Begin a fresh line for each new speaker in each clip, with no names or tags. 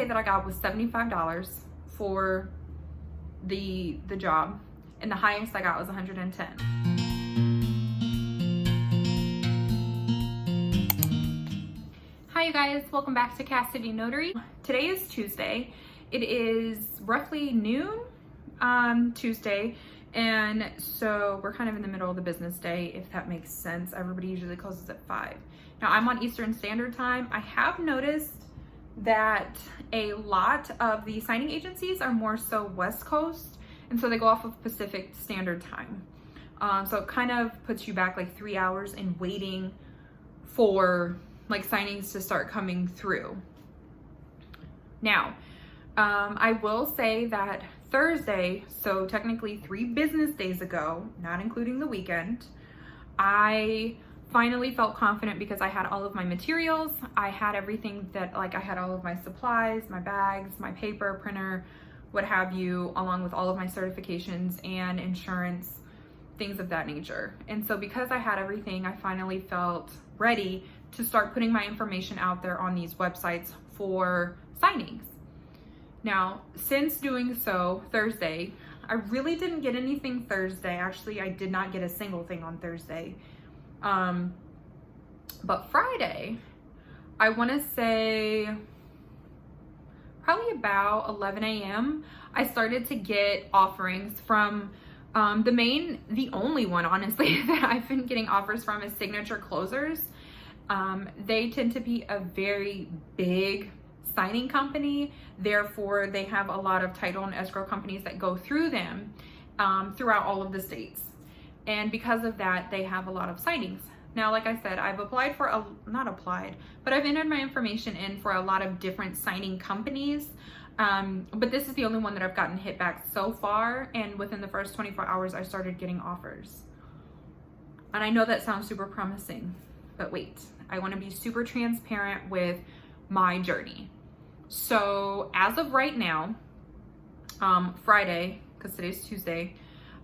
pay that I got was $75 for the job, and the highest I got was $110. Hi you guys, welcome back to Cassidy Notary. Today is Tuesday. It is roughly noon Tuesday, and so we're kind of in the middle of the business day, if that makes sense. Everybody usually closes at 5. Now I'm on Eastern Standard Time. I have noticed that a lot of the signing agencies are more so West Coast, and so they go off of Pacific Standard Time. So it kind of puts you back like 3 hours in waiting for like signings to start coming through. Now, I will say that Thursday, so technically 3 business days ago, not including the weekend, I finally felt confident because I had all of my materials. I had everything that, like, I had all of my supplies, my bags, my paper, printer, what have you, along with all of my certifications and insurance, things of that nature. And so because I had everything, I finally felt ready to start putting my information out there on these websites for signings. Now, since doing so Thursday, I really didn't get anything Thursday. Actually, I did not get a single thing on Thursday. But Friday, I want to say probably about 11 a.m., I started to get offerings from the only one, honestly, that I've been getting offers from is Signature Closers. They tend to be a very big signing company. Therefore, they have a lot of title and escrow companies that go through them throughout all of the states. And because of that, they have a lot of signings. Now, like I said, I've applied for but I've entered my information in for a lot of different signing companies. But this is the only one that I've gotten hit back so far. And within the first 24 hours, I started getting offers. And I know that sounds super promising, but wait, I want to be super transparent with my journey. So as of right now, Friday, because today's Tuesday,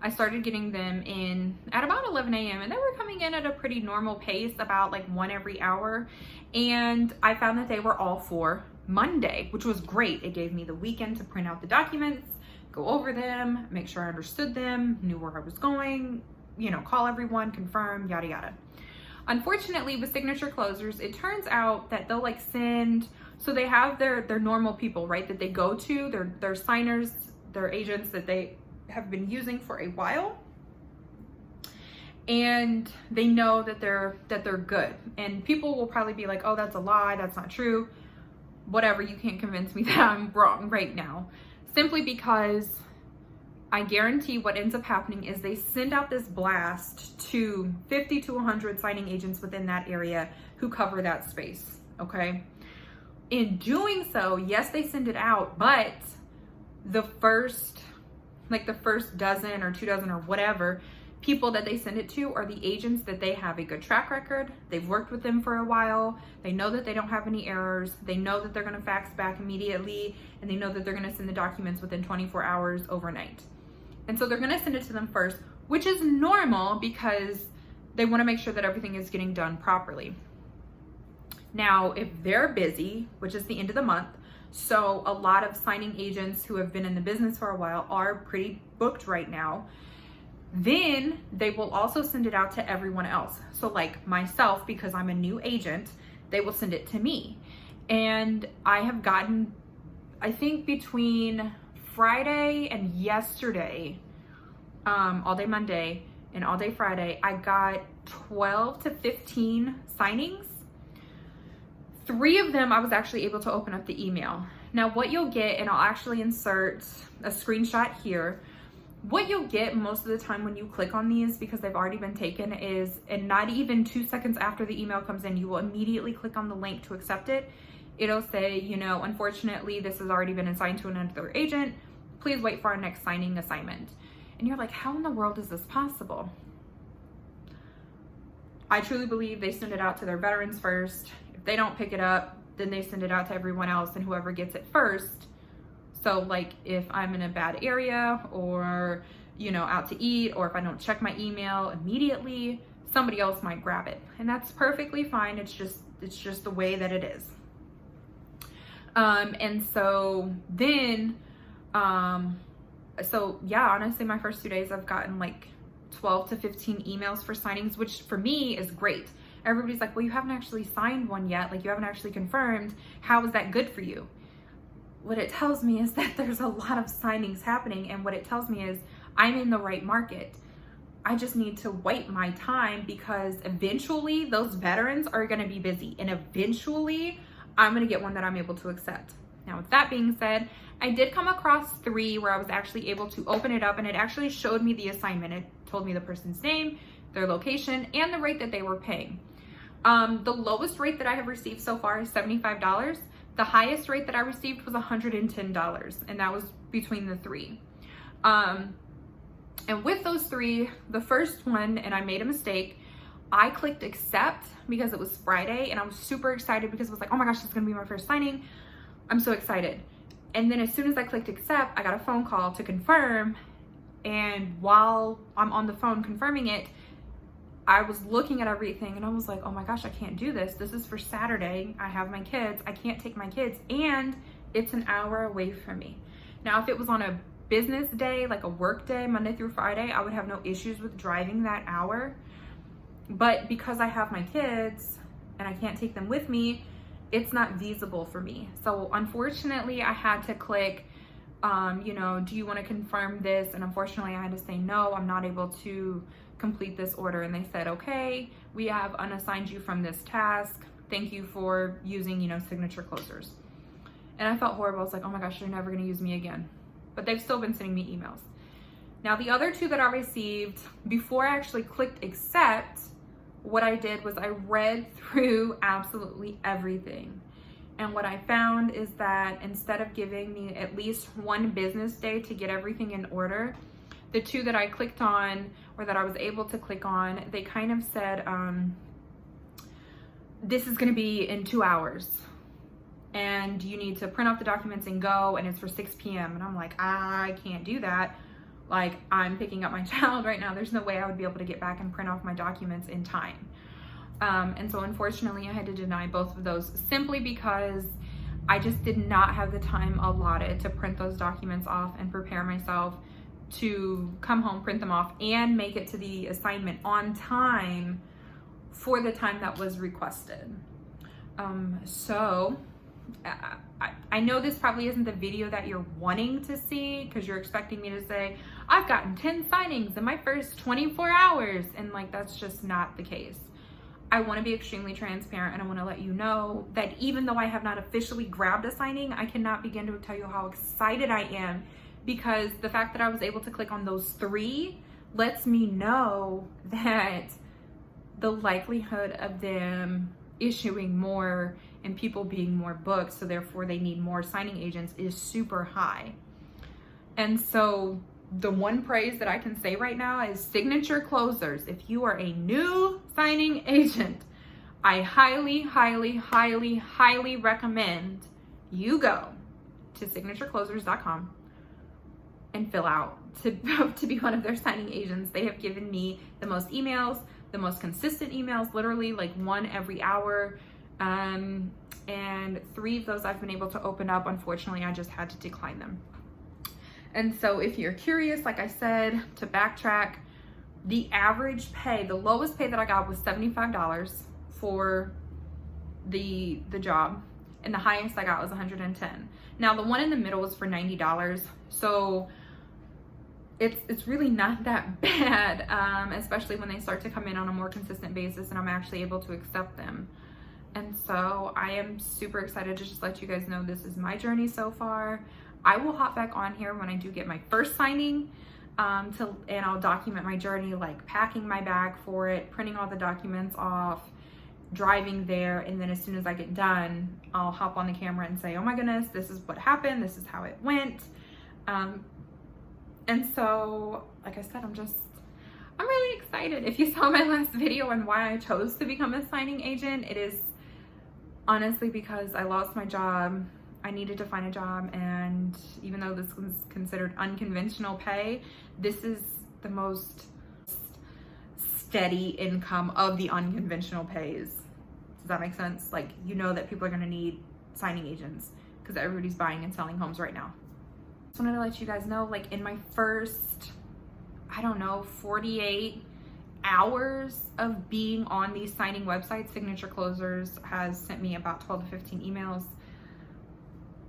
I started getting them in at about 11 a.m. and they were coming in at a pretty normal pace, about like 1 every hour. And I found that they were all for Monday, which was great. It gave me the weekend to print out the documents, go over them, make sure I understood them, knew where I was going, call everyone, confirm, yada, yada. Unfortunately, with Signature Closers, it turns out that they'll send, so they have their normal people, right, that they go to, their signers, their agents that they have been using for a while, and they know that they're good. And people will probably be like, oh, that's a lie, that's not true, whatever. You can't convince me that I'm wrong right now, simply because I guarantee what ends up happening is they send out this blast to 50 to 100 signing agents within that area who cover that space, okay? In doing so, yes, they send it out, but the first dozen or 2 dozen or whatever people that they send it to are the agents that they have a good track record. They've worked with them for a while. They know that they don't have any errors. They know that they're going to fax back immediately, and they know that they're going to send the documents within 24 hours overnight. And so they're going to send it to them first, which is normal because they want to make sure that everything is getting done properly. Now, if they're busy, which is the end of the month, so a lot of signing agents who have been in the business for a while are pretty booked right now, then they will also send it out to everyone else. So like myself, because I'm a new agent, they will send it to me. And I have gotten, I think between Friday and yesterday, all day Monday and all day Friday, I got 12 to 15 signings. 3 of them I was actually able to open up the email. Now what you'll get, and I'll actually insert a screenshot here, what you'll get most of the time when you click on these, because they've already been taken, is, and not even 2 seconds after the email comes in, you will immediately click on the link to accept it. It'll say, unfortunately, this has already been assigned to another agent. Please wait for our next signing assignment. And you're like, how in the world is this possible? I truly believe they send it out to their veterans first. If they don't pick it up, then they send it out to everyone else, and whoever gets it first. So like if I'm in a bad area, or out to eat, or if I don't check my email immediately, somebody else might grab it, and that's perfectly fine. It's just the way that it is. And so then, so yeah, honestly, my first 2 days, I've gotten like 12 to 15 emails for signings, which for me is great. Everybody's like, well, you haven't actually signed one yet. Like, you haven't actually confirmed. How is that good for you? What it tells me is that there's a lot of signings happening. And what it tells me is I'm in the right market. I just need to wait my time, because eventually those veterans are going to be busy, and eventually I'm going to get one that I'm able to accept. Now, with that being said, I did come across 3 where I was actually able to open it up, and it actually showed me the assignment. It told me the person's name, their location, and the rate that they were paying. The lowest rate that I have received so far is $75. The highest rate that I received was $110, and that was between the 3. And with those 3, the first one, and I made a mistake, I clicked accept because it was Friday, and I was super excited because it was like, oh my gosh, it's gonna be my first signing. I'm so excited. And then as soon as I clicked accept, I got a phone call to confirm. And while I'm on the phone confirming it, I was looking at everything and I was like, oh my gosh, I can't do this. This is for Saturday. I have my kids. I can't take my kids, and it's an hour away from me. Now, if it was on a business day, like a work day, Monday through Friday, I would have no issues with driving that hour. But because I have my kids and I can't take them with me, it's not feasible for me. So unfortunately, I had to click, do you want to confirm this? And unfortunately, I had to say, no, I'm not able to complete this order. And they said, okay, we have unassigned you from this task. Thank you for using, signature closers. And I felt horrible. I was like, oh my gosh, they're never going to use me again. But they've still been sending me emails. Now, the other 2 that I received, before I actually clicked accept, what I did was I read through absolutely everything. And what I found is that instead of giving me at least 1 business day to get everything in order, the 2 that I clicked on, or that I was able to click on, they kind of said, this is going to be in 2 hours. And you need to print off the documents and go, and it's for 6 p.m. And I'm like, I can't do that. Like, I'm picking up my child right now. There's no way I would be able to get back and print off my documents in time. And so unfortunately, I had to deny both of those simply because I just did not have the time allotted to print those documents off and prepare myself to come home, print them off, and make it to the assignment on time for the time that was requested. So I know this probably isn't the video that you're wanting to see, because you're expecting me to say, I've gotten 10 signings in my first 24 hours. And like, that's just not the case. I want to be extremely transparent, and I want to let you know that even though I have not officially grabbed a signing, I cannot begin to tell you how excited I am, because the fact that I was able to click on those 3 lets me know that the likelihood of them issuing more and people being more booked, so therefore they need more signing agents, is super high. And so the one praise that I can say right now is signature closers. If you are a new signing agent, I highly, highly, highly, highly recommend you go to signatureclosers.com and fill out to be one of their signing agents. They have given me the most emails, the most consistent emails, literally like 1 every hour. And 3 of those I've been able to open up. Unfortunately, I just had to decline them. And so if you're curious, like I said, to backtrack, the average pay, the lowest pay that I got was $75 for the job. And the highest I got was $110. Now the one in the middle was for $90. So it's really not that bad, especially when they start to come in on a more consistent basis and I'm actually able to accept them. And so I am super excited to just let you guys know this is my journey so far. I will hop back on here when I do get my first signing, and I'll document my journey, like packing my bag for it, printing all the documents off, driving there, and then as soon as I get done, I'll hop on the camera and say, oh my goodness, this is what happened, this is how it went. And so, like I said, I'm really excited. If you saw my last video on why I chose to become a signing agent, it is honestly because I lost my job. I needed to find a job, and even though this was considered unconventional pay, this is the most steady income of the unconventional pays. Does that make sense? Like, you know that people are going to need signing agents. because everybody's buying and selling homes right now. Just wanted to let you guys know, like in my first, I don't know, 48 hours of being on these signing websites, Signature Closers has sent me about 12 to 15 emails.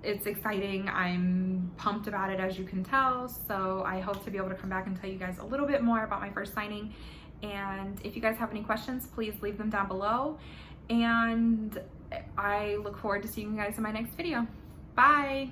It's exciting. I'm pumped about it, as you can tell. So I hope to be able to come back and tell you guys a little bit more about my first signing. And if you guys have any questions, please leave them down below. And I look forward to seeing you guys in my next video. Bye.